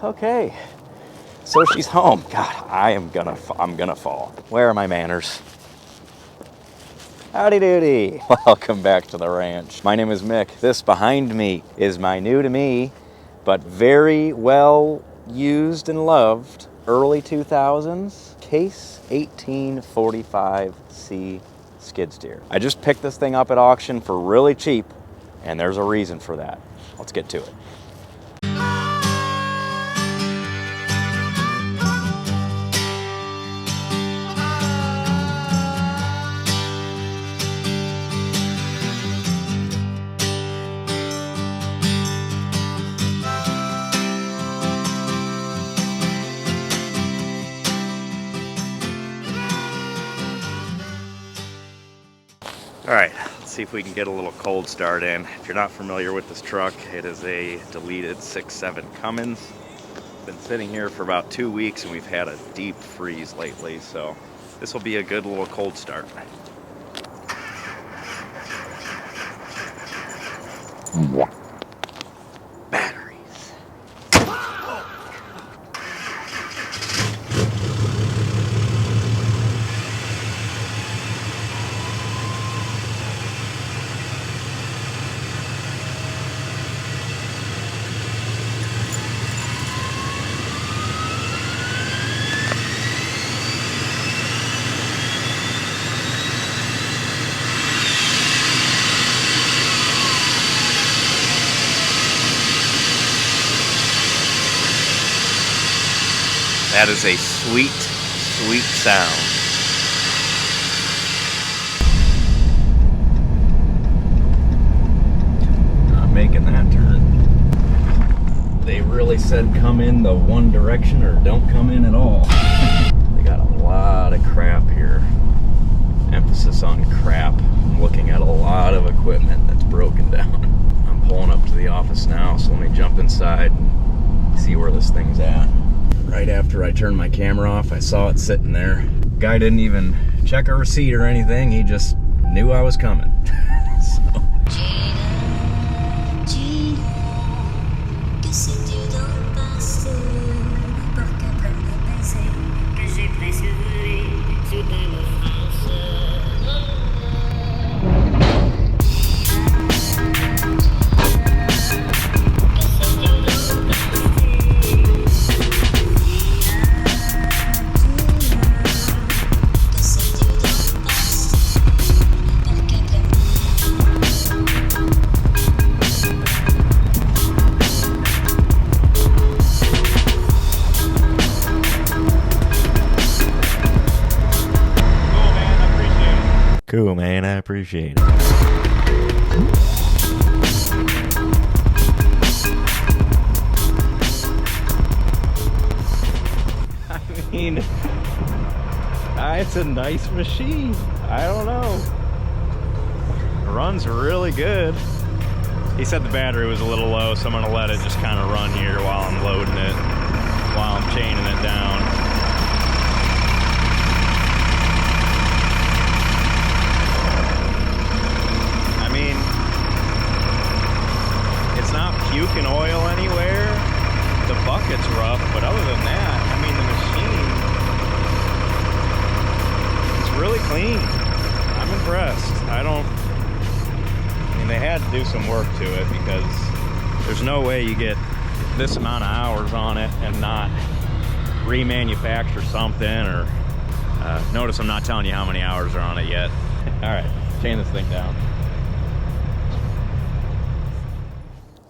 Okay, so she's home. God, I'm gonna fall. Where are my manners? Howdy doody. Welcome back to the ranch. My name is Mick. This behind me is my new to me, but very well used and loved early 2000s Case 1845C skid steer. I just picked this thing up at auction for really cheap, and there's a reason for that. Let's get to it. All right, let's see if we can get a little cold start in. If you're not familiar with this truck, it is a deleted 6.7 Cummins. Been sitting here for about 2 weeks and we've had a deep freeze lately, so this will be a good little cold start. Batteries. That is a sweet, sweet sound. Not making that turn. They really said come in the one direction or don't come in at all. They got a lot of crap here. Emphasis on crap. I'm looking at a lot of equipment that's broken down. I'm pulling up to the office now, so let me jump inside and see where this thing's at. Right after I turned my camera off, I saw it sitting there. Guy didn't even check a receipt or anything. He just knew I was coming. So. Cool, man, I appreciate it. I mean, it's a nice machine. I don't know. It runs really good. He said the battery was a little low, so I'm gonna let it just kind of run here while I'm loading it, while I'm chaining it down. Puking oil anywhere. The bucket's rough, but other than that, I mean, the machine, it's really clean. I'm impressed. I mean, they had to do some work to it because there's no way you get this amount of hours on it and not remanufacture something or notice I'm not telling you how many hours are on it yet. All right, chain this thing down.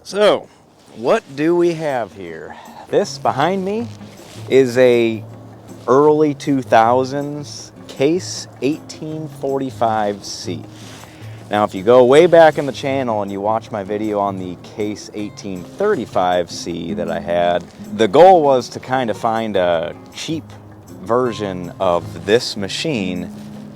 So, what do we have here? This behind me is a early 2000s Case 1845C. Now, if you go way back in the channel and you watch my video on the Case 1835C that I had, the goal was to kind of find a cheap version of this machine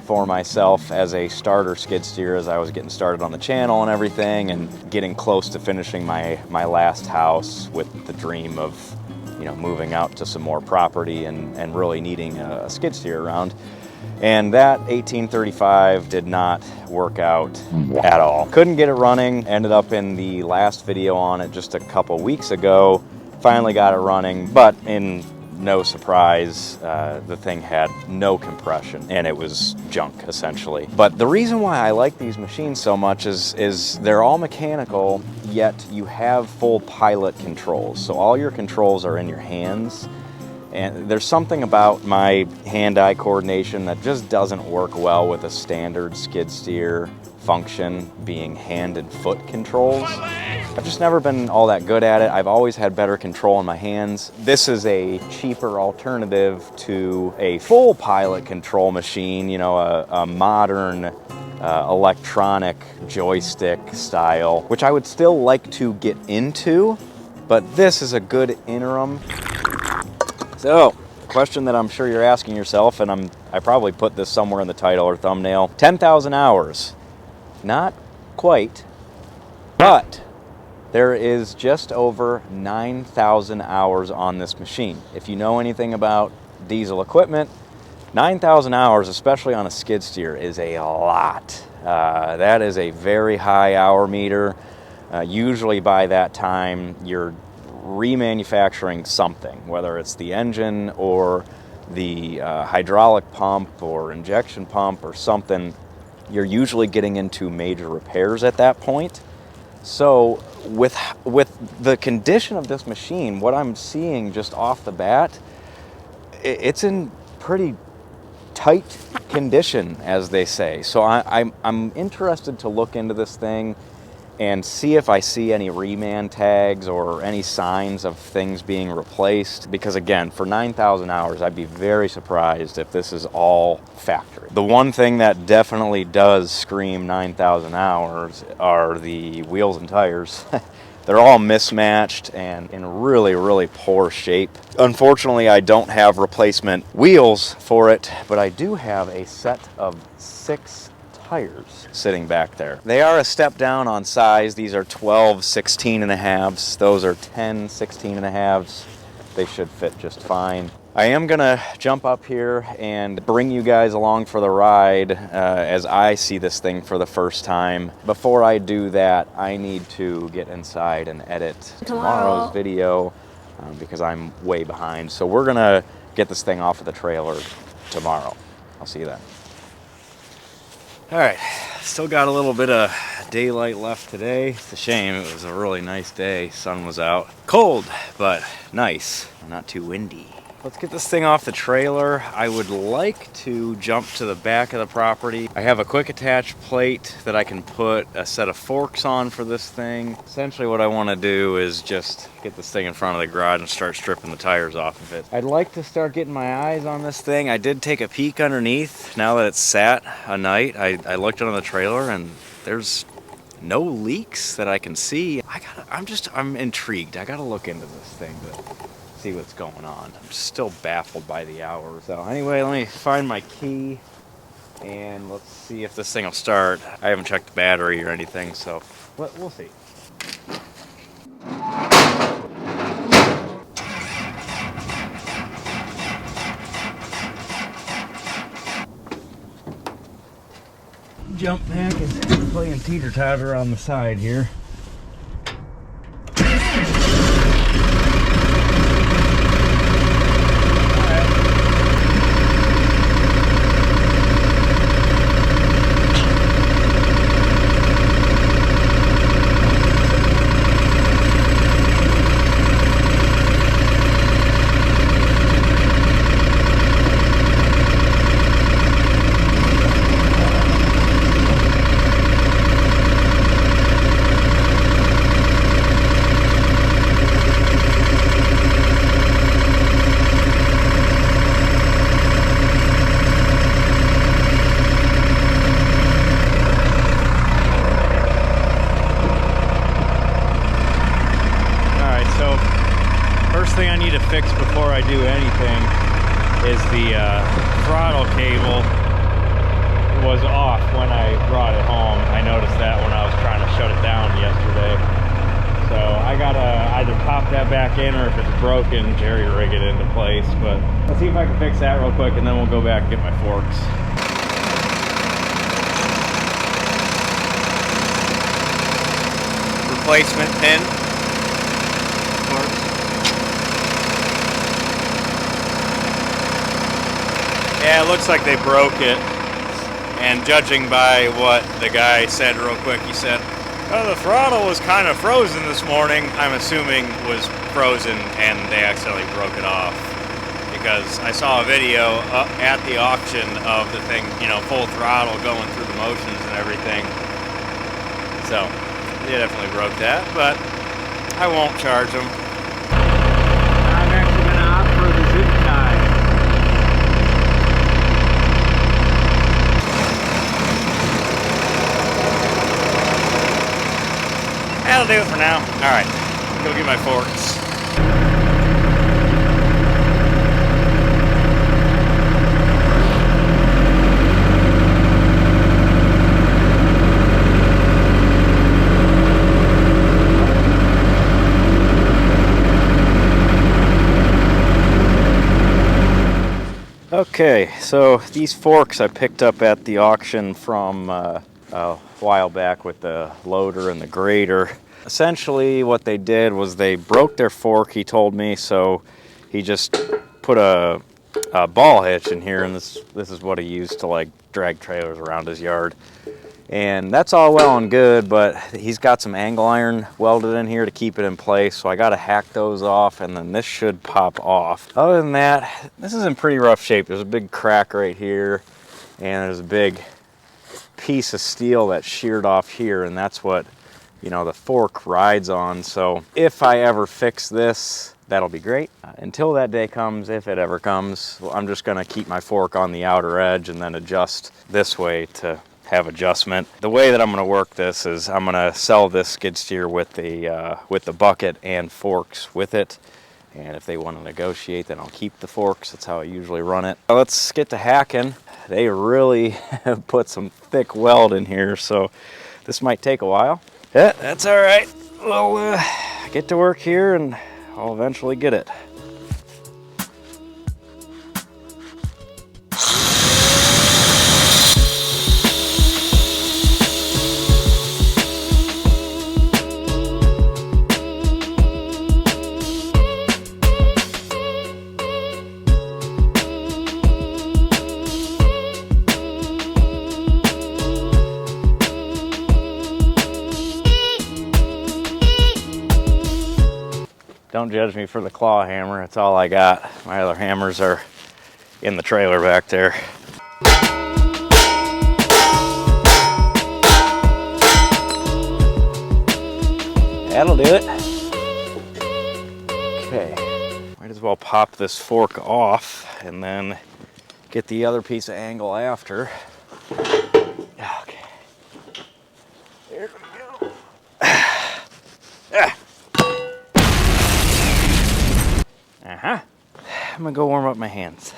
for myself as a starter skid steer as I was getting started on the channel and everything and getting close to finishing my last house with the dream of, you know, moving out to some more property and really needing a skid steer around. And that 1835 did not work out at all. Couldn't get it running. Ended up in the last video on it just a couple weeks ago finally got it running, but in no surprise, the thing had no compression and it was junk essentially. But the reason why I like these machines so much is they're all mechanical, yet you have full pilot controls. So all your controls are in your hands. And there's something about my hand-eye coordination that just doesn't work well with a standard skid steer function being hand and foot controls. I've just never been all that good at it. I've always had better control in my hands. This is a cheaper alternative to a full pilot control machine, you know, a modern electronic joystick style, which I would still like to get into, but this is a good interim. So, question that I'm sure you're asking yourself, and I probably put this somewhere in the title or thumbnail, 10,000 hours. Not quite, but there is just over 9,000 hours on this machine. If you know anything about diesel equipment, 9,000 hours, especially on a skid steer, is a lot. That is a very high hour meter. Usually by that time, you're remanufacturing something, whether it's the engine or the hydraulic pump or injection pump or something. You're usually getting into major repairs at that point. So with the condition of this machine, what I'm seeing just off the bat, it's in pretty tight condition, as they say. So I'm interested to look into this thing and see if I see any reman tags or any signs of things being replaced. Because again, for 9,000 hours, I'd be very surprised if this is all factory. The one thing that definitely does scream 9,000 hours are the wheels and tires. They're all mismatched and in really, really poor shape. Unfortunately, I don't have replacement wheels for it, but I do have a set of 6 tires sitting back there. They are a step down on size. These are 12 16 and a halves. Those are 10 16 and a halves. They should fit just fine. I am gonna jump up here and bring you guys along for the ride as I see this thing for the first time. Before I do that, I need to get inside and edit tomorrow's video because I'm way behind. So we're gonna get this thing off of the trailer tomorrow. I'll see you then. All right, still got a little bit of daylight left today. It's a shame, it was a really nice day. Sun was out. Cold, but nice, not too windy. Let's get this thing off the trailer. I would like to jump to the back of the property. I have a quick attach plate that I can put a set of forks on for this thing. Essentially what I want to do is just get this thing in front of the garage and start stripping the tires off of it. I'd like to start getting my eyes on this thing. I did take a peek underneath. Now that it's sat a night, I looked under the trailer and there's no leaks that I can see. I'm intrigued. I gotta look into this thing to see what's going on. I'm still baffled by the hours. So anyway, let me find my key and let's see if this thing will start. I haven't checked the battery or anything, so we'll see. Jump back and playing teeter-totter on the side here. Fix before I do anything is the throttle cable was off when I brought it home. I noticed that when I was trying to shut it down yesterday. So I gotta either pop that back in or if it's broken, jerry rig it into place. But let's see if I can fix that real quick and then we'll go back and get my forks. Replacement pin, of course. Yeah, it looks like they broke it. And judging by what the guy said real quick, he said, oh, the throttle was kind of frozen this morning. I'm assuming was frozen and they accidentally broke it off. Because I saw a video at the auction of the thing, you know, full throttle going through the motions and everything. So, they definitely broke that, but I won't charge them. I'm actually going to opt for the zip tie. That'll do it for now. All right, go get my forks. Okay, so these forks I picked up at the auction from a while back with the loader and the grader. Essentially what they did was they broke their fork, he told me, so he just put a ball hitch in here, and this is what he used to like drag trailers around his yard. And that's all well and good, but he's got some angle iron welded in here to keep it in place, so I got to hack those off, and then this should pop off. Other than that, this is in pretty rough shape. There's a big crack right here, and there's a big piece of steel that sheared off here, and that's what, you know, the fork rides on. So if I ever fix this, that'll be great. Until that day comes, if it ever comes, well, I'm just going to keep my fork on the outer edge and then adjust this way to have adjustment. The way that I'm going to work this is I'm going to sell this skid steer with the bucket and forks with it, and if they want to negotiate, then I'll keep the forks. That's how I usually run it. Let's get to hacking. They really have put some thick weld in here, so this might take a while. Yeah, that's all right. We'll get to work here and I'll eventually get it. Don't judge me for the claw hammer, it's all I got. My other hammers are in the trailer back there. That'll do it. Okay, might as well pop this fork off and then get the other piece of angle after. Okay, there we go. I'm gonna go warm up my hands.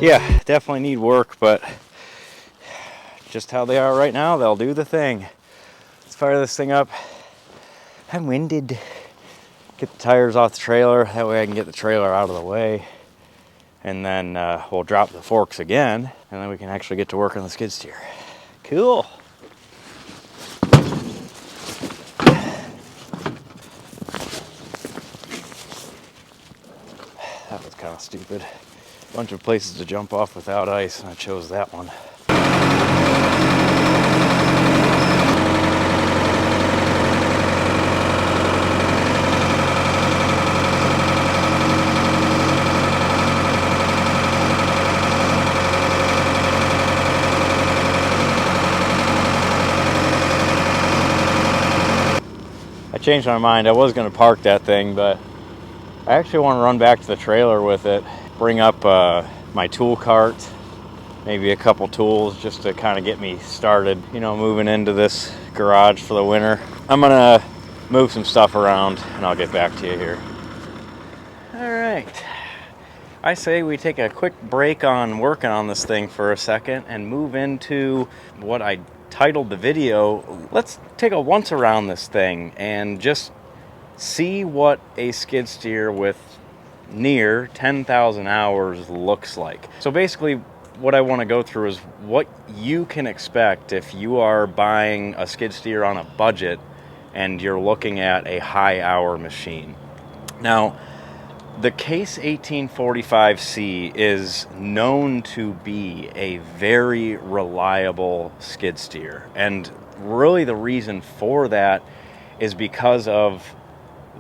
Yeah, definitely need work, but just how they are right now, they'll do the thing. Let's fire this thing up. I'm winded. Get the tires off the trailer, that way I can get the trailer out of the way. And then we'll drop the forks again, and then we can actually get to work on the skid steer. Cool. That was kind of stupid. Bunch of places to jump off without ice, and I chose that one. I changed my mind. I was going to park that thing, but I actually want to run back to the trailer with it. Bring up my tool cart maybe a couple tools just to kind of get me started, you know, moving into this garage for the winter. I'm gonna move some stuff around and I'll get back to you here. All right, I say we take a quick break on working on this thing for a second and move into what I titled the video. Let's take a once around this thing and just see what a skid steer with near 10,000 hours looks like. So basically what I want to go through is what you can expect if you are buying a skid steer on a budget and you're looking at a high hour machine. Now, the Case 1845C is known to be a very reliable skid steer, and really the reason for that is because of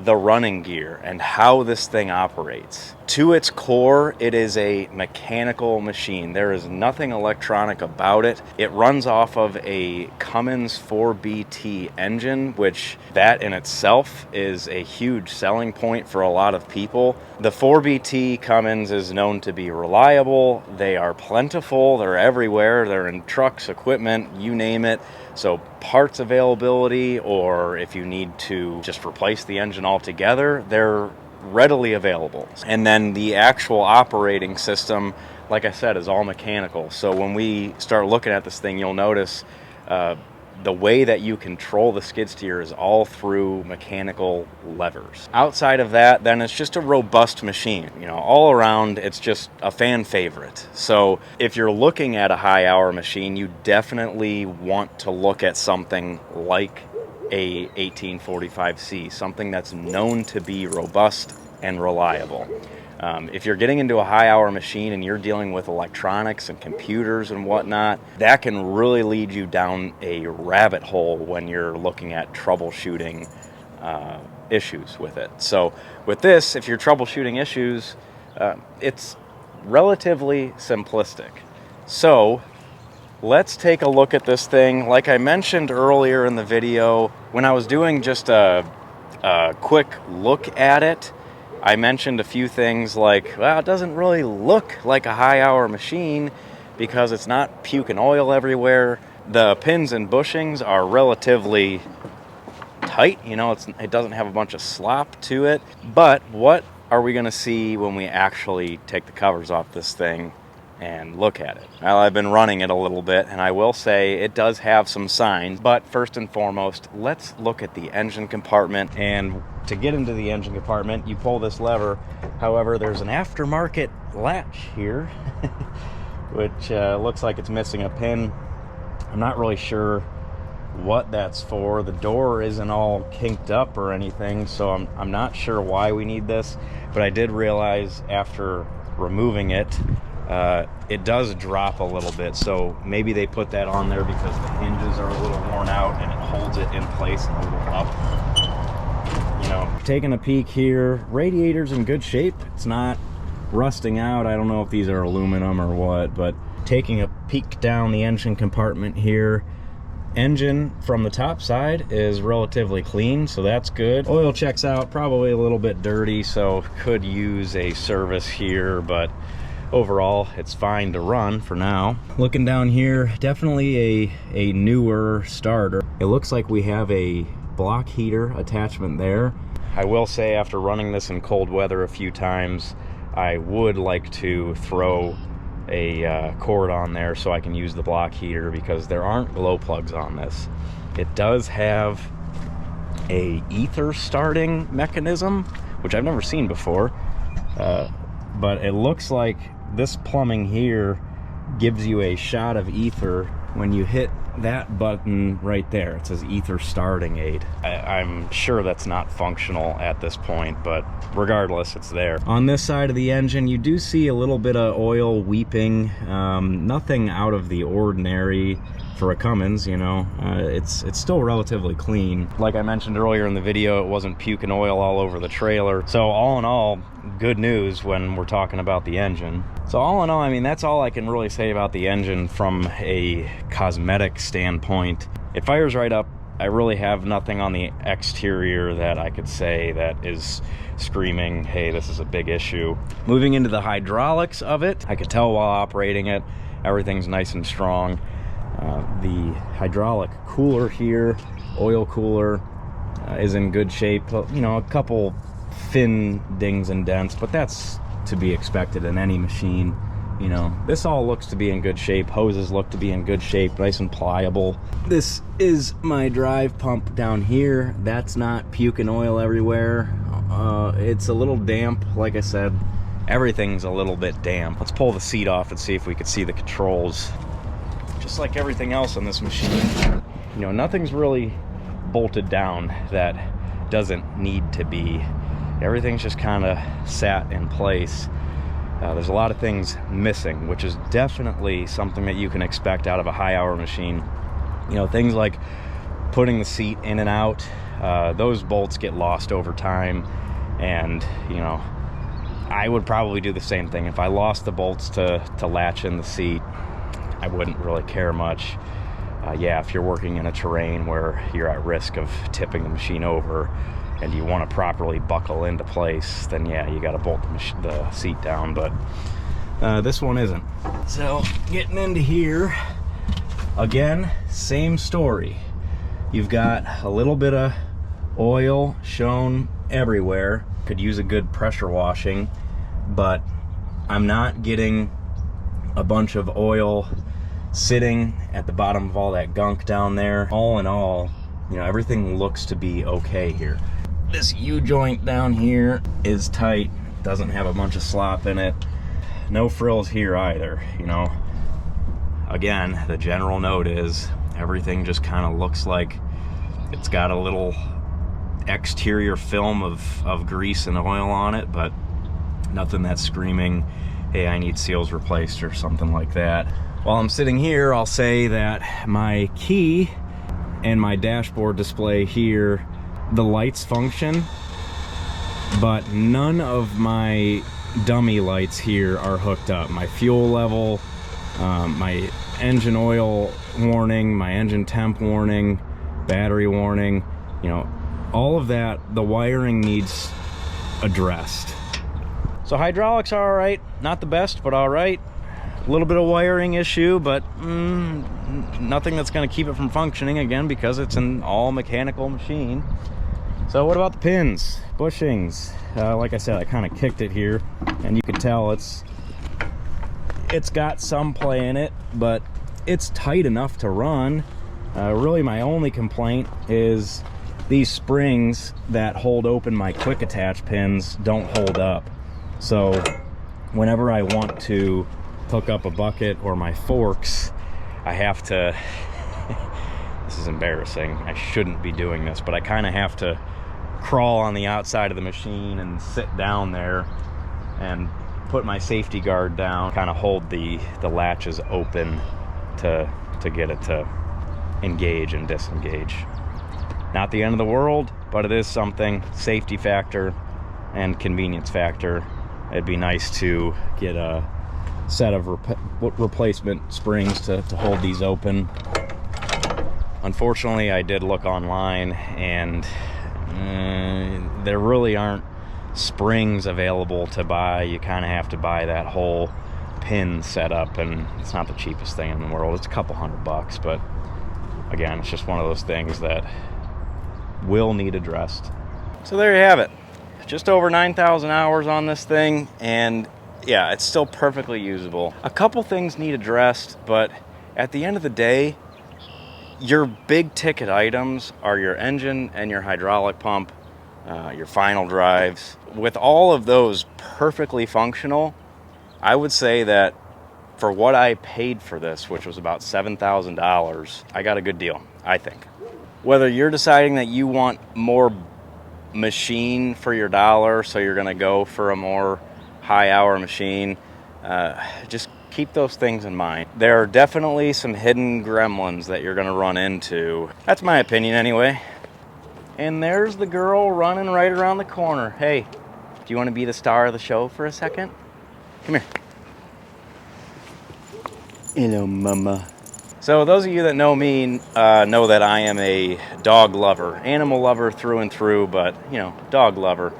the running gear and how this thing operates. To its core, it is a mechanical machine. There is nothing electronic about it. It runs off of a Cummins 4BT engine, which that in itself is a huge selling point for a lot of people. The 4BT Cummins is known to be reliable. They are plentiful. They're everywhere. They're in trucks, equipment, you name it. So parts availability, or if you need to just replace the engine altogether, they're readily available. And then the actual operating system, like I said, is all mechanical. So when we start looking at this thing, you'll notice the way that you control the skid steer is all through mechanical levers. Outside of that, then it's just a robust machine. You know, all around, it's just a fan favorite. So if you're looking at a high hour machine, you definitely want to look at something like a 1845C, something that's known to be robust and reliable. If you're getting into a high hour machine and you're dealing with electronics and computers and whatnot, that can really lead you down a rabbit hole when you're looking at troubleshooting issues with it. So with this, if you're troubleshooting issues, it's relatively simplistic. So let's take a look at this thing. Like I mentioned earlier in the video, when I was doing just a quick look at it, I mentioned a few things like, well, it doesn't really look like a high hour machine because it's not puking oil everywhere. The pins and bushings are relatively tight, you know, it doesn't have a bunch of slop to it. But what are we gonna see when we actually take the covers off this thing and look at it? Well, I've been running it a little bit, and I will say it does have some signs, but first and foremost, let's look at the engine compartment. And to get into the engine compartment, you pull this lever. However, there's an aftermarket latch here, which looks like it's missing a pin. I'm not really sure what that's for. The door isn't all kinked up or anything, so I'm not sure why we need this, but I did realize after removing it, it does drop a little bit, so maybe they put that on there because the hinges are a little worn out and it holds it in place and a little up. You know, taking a peek here, radiator's in good shape. It's not rusting out. I don't know if these are aluminum or what, but taking a peek down the engine compartment here, engine from the top side is relatively clean, so that's good. Oil checks out, probably a little bit dirty, so could use a service here, but overall it's fine to run for now. Looking down here, definitely a newer starter. It looks like we have a block heater attachment there. I will say, after running this in cold weather a few times, I would like to throw a cord on there so I can use the block heater, because there aren't glow plugs on this. It does have a ether starting mechanism, which I've never seen before, but it looks like this plumbing here gives you a shot of ether when you hit that button right there. It says ether starting aid. I'm sure that's not functional at this point, but regardless, it's there. On this side of the engine, you do see a little bit of oil weeping. Nothing out of the ordinary for a Cummins, you know. It's still relatively clean. Like I mentioned earlier in the video, it wasn't puking oil all over the trailer. So all in all, good news when we're talking about the engine. So all in all, I mean, that's all I can really say about the engine from a cosmetic standpoint. It fires right up. I really have nothing on the exterior that I could say that is screaming, hey, this is a big issue. Moving into the hydraulics of it, I could tell while operating it, Everything's nice and strong. The hydraulic cooler here, oil cooler, is in good shape. You know, a couple fin dings and dents, but that's to be expected in any machine. You know, this all looks to be in good shape. Hoses look to be in good shape, nice and pliable. This is my drive pump down here. That's not puking oil everywhere. It's a little damp, like I said. Everything's a little bit damp. Let's pull the seat off and see if we could see the controls. Just like everything else on this machine, you know, nothing's really bolted down that doesn't need to be. Everything's just kind of sat in place. There's a lot of things missing, which is definitely something that you can expect out of a high hour machine. You know, things like putting the seat in and out, those bolts get lost over time. And, you know, I would probably do the same thing. If I lost the bolts to latch in the seat, I wouldn't really care much. Yeah, if you're working in a terrain where you're at risk of tipping the machine over and you want to properly buckle into place, then yeah, you got to bolt the seat down, but this one isn't. So getting into here, again, same story. You've got a little bit of oil shown everywhere. Could use a good pressure washing, but I'm not getting a bunch of oil sitting at the bottom of all that gunk down there. All in all, you know, everything looks to be okay here. This U-joint down here is tight, doesn't have a bunch of slop in it. No frills here either, you know. Again, the general note is everything just kind of looks like it's got a little exterior film of grease and oil on it, but nothing that's screaming, hey, I need seals replaced or something like that. While I'm sitting here, I'll say that my key and my dashboard display here, the lights function, but none of my dummy lights here are hooked up. My fuel level, my engine oil warning, my engine temp warning, battery warning, you know, all of that, the wiring needs addressed. So hydraulics are all right, not the best, but all right. A little bit of wiring issue, but nothing that's going to keep it from functioning, again, because it's an all mechanical machine. So what about the pins, bushings? Like I said, I kind of kicked it here, and you can tell it's got some play in it, but it's tight enough to run. Really, my only complaint is these springs that hold open my quick attach pins don't hold up. So whenever I want to hook up a bucket or my forks, I have to this is embarrassing, I shouldn't be doing this, but I kind of have to crawl on the outside of the machine and sit down there and put my safety guard down, kind of hold the latches open to get it to engage and disengage. Not the end of the world, but it is something. Safety factor and convenience factor. It'd be nice to get a set of replacement springs to hold these open. Unfortunately, I did look online, and there really aren't springs available to buy. You kind of have to buy that whole pin setup, and it's not the cheapest thing in the world. It's a couple $100, but again, it's just one of those things that will need addressed. So there you have it. Just over 9,000 hours on this thing, and yeah, it's still perfectly usable. A couple things need addressed, but at the end of the day, your big ticket items are your engine and your hydraulic pump, your final drives. With all of those perfectly functional, I would say that for what I paid for this, which was about $7,000, I got a good deal, I think. Whether you're deciding that you want more machine for your dollar, so you're going to go for a more high hour machine, just keep those things in mind. There are definitely some hidden gremlins that you're going to run into. That's my opinion anyway. And there's the girl running right around the corner. Hey, do you want to be the star of the show for a second? Come here. Hello, mama. So those of you that know me know that I am a dog lover, animal lover through and through, but, you know, dog lover.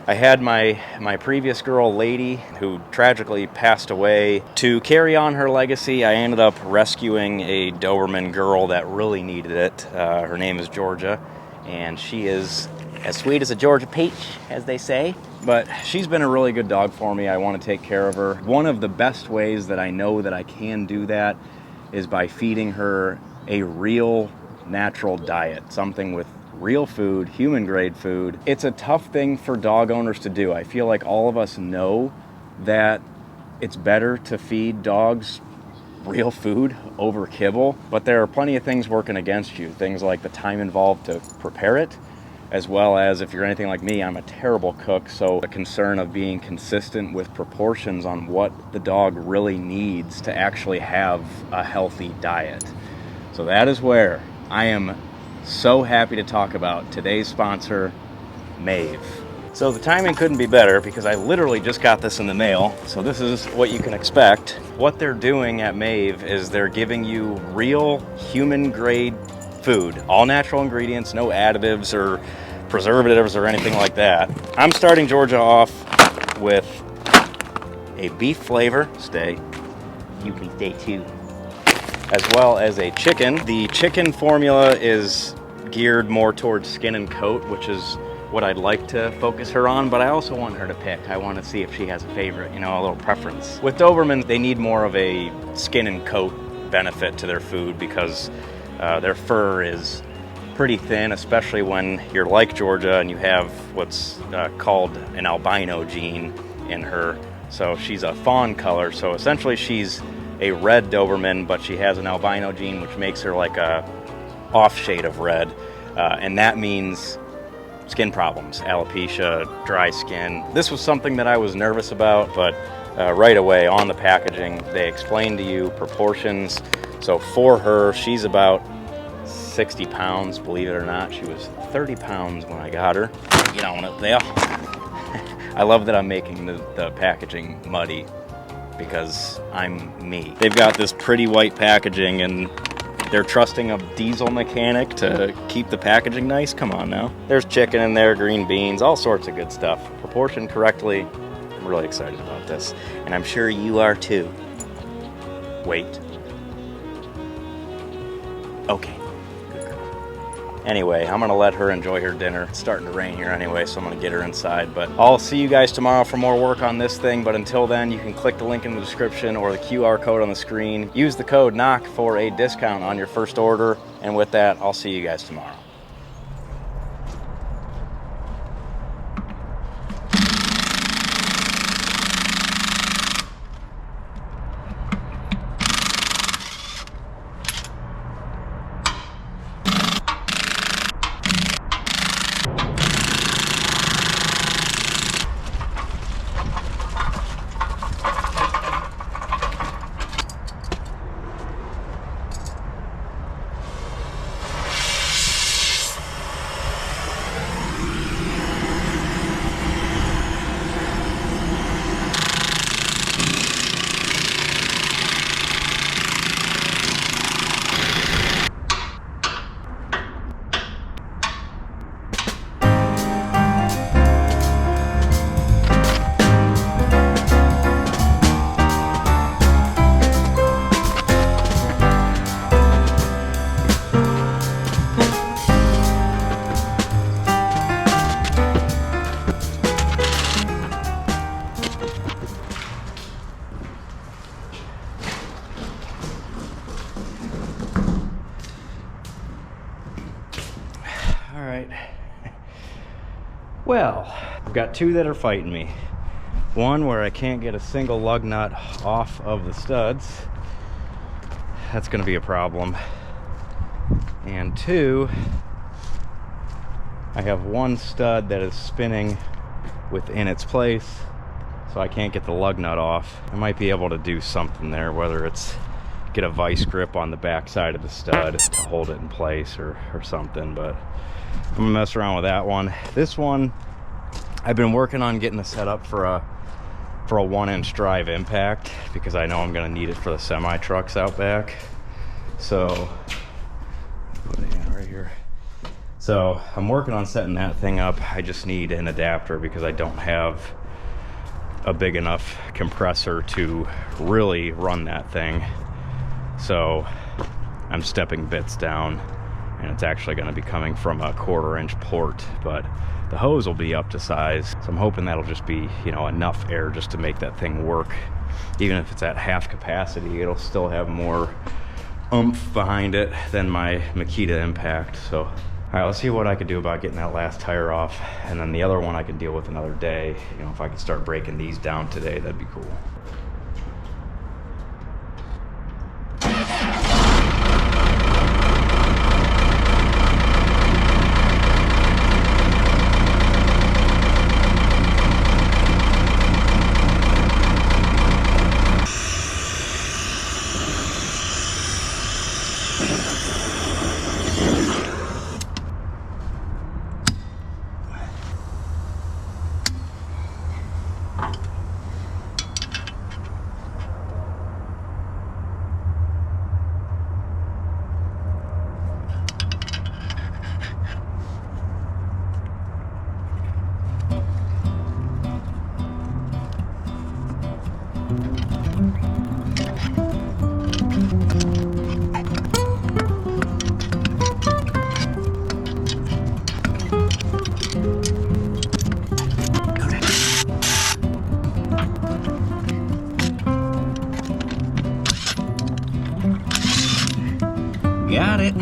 I had my previous girl, Lady, who tragically passed away. To carry on her legacy, I ended up rescuing a Doberman girl that really needed it. Her name is Georgia, and she is as sweet as a Georgia peach, as they say. But she's been a really good dog for me. I want to take care of her. One of the best ways that I know that I can do that is by feeding her a real natural diet, something with real food, human grade food. It's a tough thing for dog owners to do. I feel like all of us know that it's better to feed dogs real food over kibble, but there are plenty of things working against you. Things like the time involved to prepare it, as well as, if you're anything like me, I'm a terrible cook, so the concern of being consistent with proportions on what the dog really needs to actually have a healthy diet. So that is where I am so happy to talk about today's sponsor, Maeve. So the timing couldn't be better because I literally just got this in the mail, so this is what you can expect. What they're doing at Maeve is they're giving you real human grade food, all natural ingredients, no additives or preservatives or anything like that. I'm starting Georgia off with a beef flavor, stay, you can stay too, as well as a chicken. The chicken formula is geared more towards skin and coat, which is what I'd like to focus her on, but I also want her to pick. I want to see if she has a favorite, you know, a little preference. With Dobermans, they need more of a skin and coat benefit to their food because their fur is pretty thin, especially when you're like Georgia and you have what's called an albino gene in her. So she's a fawn color, so essentially she's a red Doberman, but she has an albino gene, which makes her like a off shade of red, and that means skin problems, alopecia, dry skin. This was something that I was nervous about, but right away on the packaging, they explain to you proportions. So for her, she's about 60 pounds, believe it or not. She was 30 pounds when I got her. Get on it there. I love that I'm making the packaging muddy because I'm me. They've got this pretty white packaging and they're trusting a diesel mechanic to keep the packaging nice. Come on now. There's chicken in there, green beans, all sorts of good stuff. Proportioned correctly. I'm really excited about this. And I'm sure you are too. Wait. Okay. Anyway, I'm gonna let her enjoy her dinner. It's starting to rain here anyway, so I'm gonna get her inside. But I'll see you guys tomorrow for more work on this thing. But until then, you can click the link in the description or the QR code on the screen. Use the code KNOCK for a discount on your first order. And with that, I'll see you guys tomorrow. Well, I've got two that are fighting me. One where I can't get a single lug nut off of the studs. That's going to be a problem. And two, I have one stud that is spinning within its place, so I can't get the lug nut off. I might be able to do something there, whether it's get a vice grip on the back side of the stud to hold it in place or something, but I'm gonna mess around with that one. This one, I've been working on getting the setup for a 1-inch drive impact because I know I'm gonna need it for the semi trucks out back. So put it in right here. So I'm working on setting that thing up. I just need an adapter because I don't have a big enough compressor to really run that thing. So I'm stepping bits down, and it's actually going to be coming from a 1/4-inch port, but the hose will be up to size. So I'm hoping that'll just be, you know, enough air just to make that thing work. Even if it's at half capacity, it'll still have more oomph behind it than my Makita Impact. So, all right, let's see what I could do about getting that last tire off, and then the other one I can deal with another day. You know, if I could start breaking these down today, that'd be cool. Got it.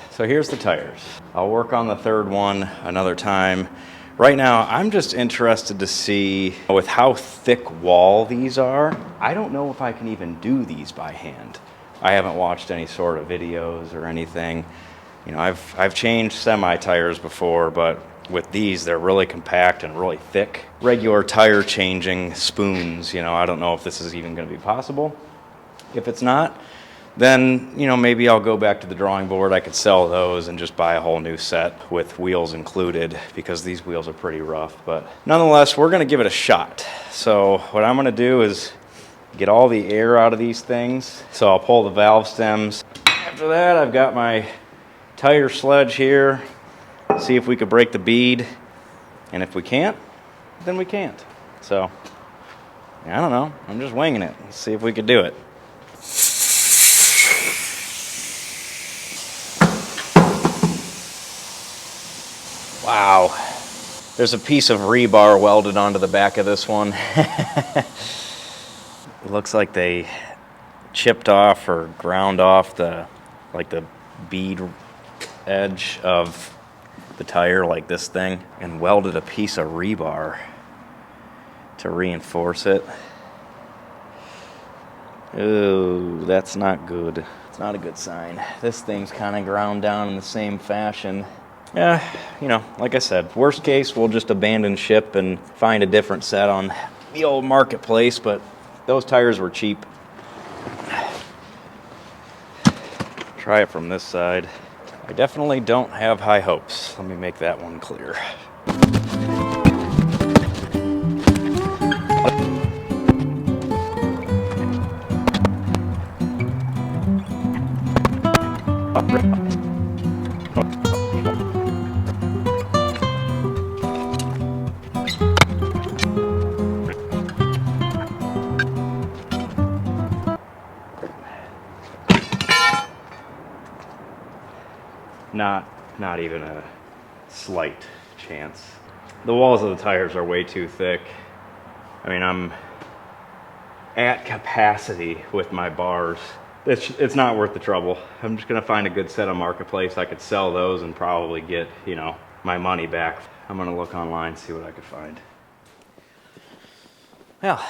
So here's the tires. I'll work on the third one another time. Right now, I'm just interested to see with how thick wall these are. I don't know if I can even do these by hand. I haven't watched any sort of videos or anything. You know, I've changed semi tires before, but with these, they're really compact and really thick. Regular tire changing spoons, you know, I don't know if this is even going to be possible. If it's not, then, you know, maybe I'll go back to the drawing board. I could sell those and just buy a whole new set with wheels included, because these wheels are pretty rough. But nonetheless, we're going to give it a shot. So what I'm going to do is get all the air out of these things. So I'll pull the valve stems. After that, I've got my tire sledge here. See if we could break the bead. And if we can't, then we can't. So, I don't know. I'm just winging it. Let's see if we could do it. Wow. There's a piece of rebar welded onto the back of this one. It looks like they chipped off or ground off the bead edge of the tire, like this thing, and welded a piece of rebar to reinforce it. Ooh, that's not good. It's not a good sign. This thing's kind of ground down in the same fashion. Yeah, you know, like I said, worst case, we'll just abandon ship and find a different set on the old marketplace, but those tires were cheap. Try it from this side. I definitely don't have high hopes. Let me make that one clear. Not even a slight chance. The walls of the tires are way too thick. I mean, I'm at capacity with my bars. It's not worth the trouble. I'm just gonna find a good set on Marketplace. I could sell those and probably get, you know, my money back. I'm gonna look online, see what I could find. Well,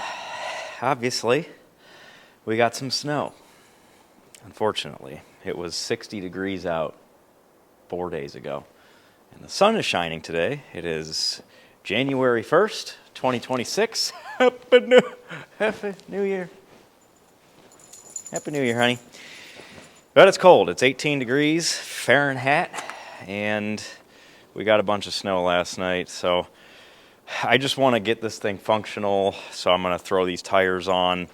obviously, we got some snow. Unfortunately, it was 60 degrees out 4 days ago, and the sun is shining today. It is January 1st, 2026. Happy New Year. Happy New Year, honey. But it's cold. It's 18 degrees Fahrenheit, and we got a bunch of snow last night, so I just want to get this thing functional, so I'm going to throw these tires on.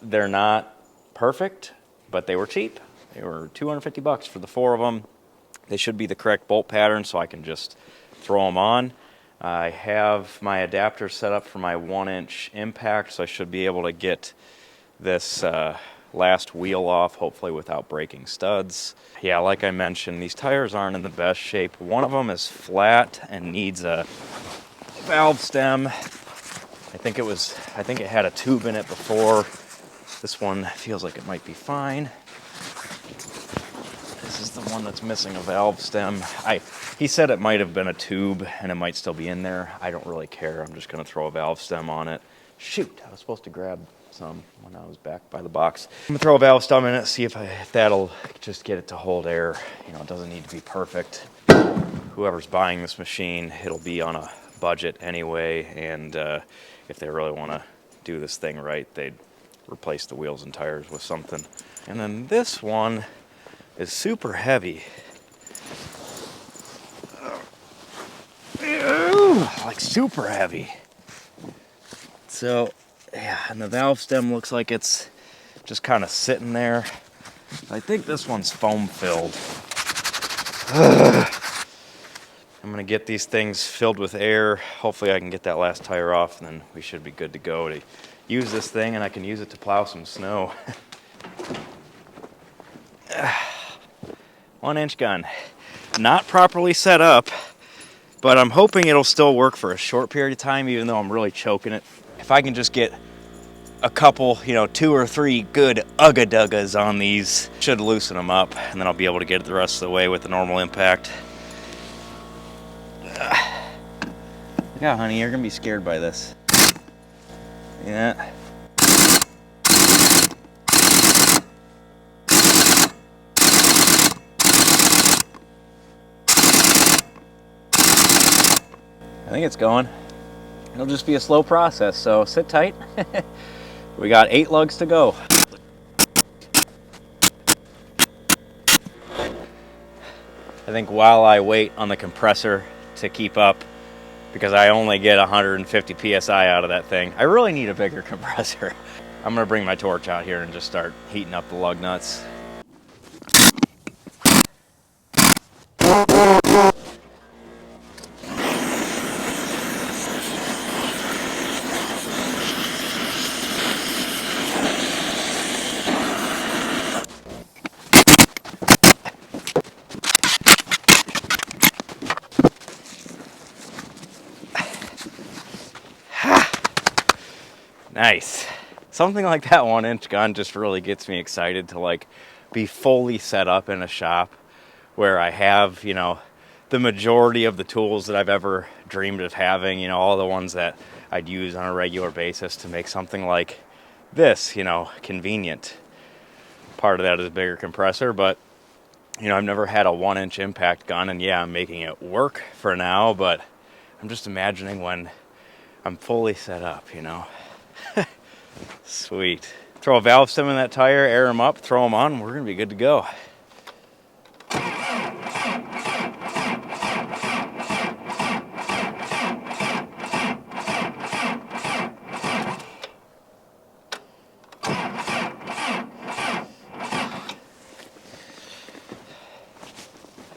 They're not perfect, but they were cheap. They were 250 bucks for the 4 of them. They should be the correct bolt pattern, so I can just throw them on. I have my adapter set up for my 1-inch impact, so I should be able to get this last wheel off, hopefully without breaking studs. Yeah, like I mentioned, these tires aren't in the best shape. One of them is flat and needs a valve stem. I think it had a tube in it before. This one feels like it might be fine. This is the one that's missing a valve stem. He said it might have been a tube and it might still be in there. I don't really care. I'm just going to throw a valve stem on it. Shoot, I was supposed to grab some when I was back by the box. I'm going to throw a valve stem in it, see if that'll just get it to hold air. You know, it doesn't need to be perfect. Whoever's buying this machine, it'll be on a budget anyway, and if they really want to do this thing right, they'd replace the wheels and tires with something. And then this one is super heavy. Like super heavy. So yeah, and the valve stem looks like it's just kind of sitting there. I think this one's foam filled. I'm gonna get these things filled with air. Hopefully I can get that last tire off, and then we should be good to go to use this thing, and I can use it to plow some snow. 1-inch gun. Not properly set up, but I'm hoping it'll still work for a short period of time, even though I'm really choking it. If I can just get a couple, 2 or 3 good ugga-duggas on these, should loosen them up, and then I'll be able to get it the rest of the way with the normal impact. Yeah, honey, you're gonna be scared by this. Yeah. I think it's going. It'll just be a slow process, so sit tight. We got 8 lugs to go. I think while I wait on the compressor to keep up, because I only get 150 PSI out of that thing, I really need a bigger compressor. I'm gonna bring my torch out here and just start heating up the lug nuts. Nice. Something like that 1-inch gun just really gets me excited to be fully set up in a shop where I have, the majority of the tools that I've ever dreamed of having, all the ones that I'd use on a regular basis to make something like this, convenient. Part of that is a bigger compressor, but I've never had a 1-inch impact gun, and yeah, I'm making it work for now, but I'm just imagining when I'm fully set up, Sweet. Throw a valve stem in that tire, air them up, throw them on, we're gonna be good to go.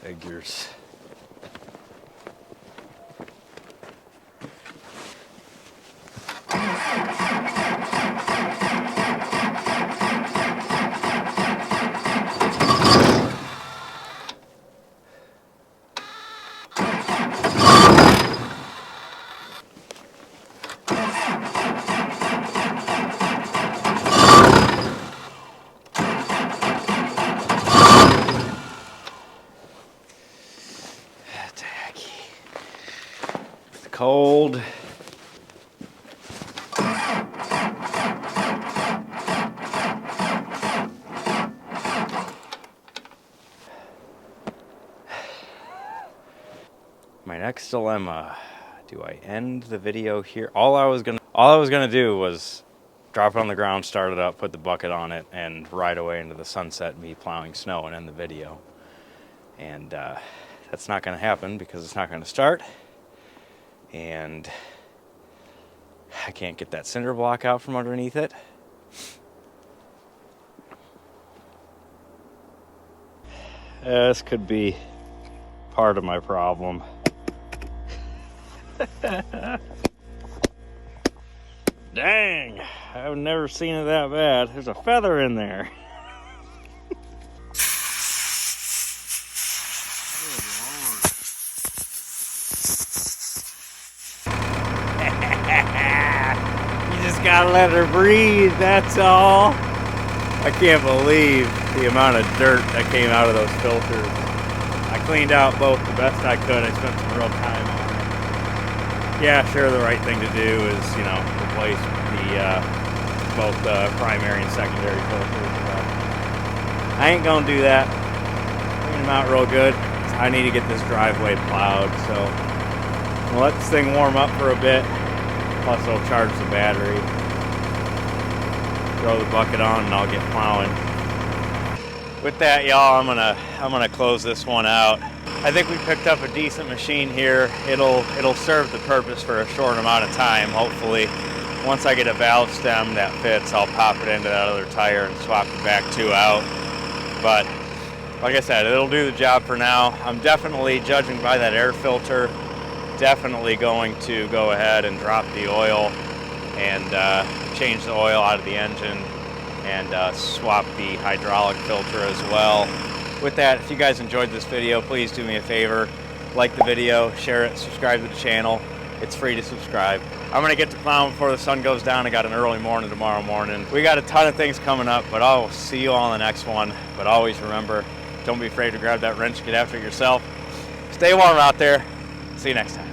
Figures. Cold. My next dilemma, do I end the video here? All I was gonna do was drop it on the ground, start it up, put the bucket on it, and ride away into the sunset, me plowing snow, and end the video. And that's not going to happen because it's not going to start. And I can't get that cinder block out from underneath it. This could be part of my problem. Dang, I've never seen it that bad. There's a feather in there. You just gotta let her breathe, that's all. I can't believe the amount of dirt that came out of those filters. I cleaned out both the best I could. I spent some real time on it. Yeah, sure, the right thing to do is, you know, replace the both primary and secondary filters. But I ain't gonna do that. Clean them out real good. I need to get this driveway plowed, so I'll let this thing warm up for a bit. Plus, it'll charge the battery. Throw the bucket on and I'll get plowing. With that, y'all, I'm gonna close this one out. I think we picked up a decent machine here. It'll serve the purpose for a short amount of time, hopefully. Once I get a valve stem that fits, I'll pop it into that other tire and swap the back two out. But like I said, it'll do the job for now. I'm definitely, judging by that air filter, definitely going to go ahead and drop the oil and change the oil out of the engine and swap the hydraulic filter as well. With that, if you guys enjoyed this video, please do me a favor, like the video, share it, subscribe to the channel. It's free to subscribe. I'm gonna get to plowing before the sun goes down. I got an early morning tomorrow morning. We got a ton of things coming up, but I'll see you all in the next one. But always remember, don't be afraid to grab that wrench, get after it yourself. Stay warm out there. See you next time.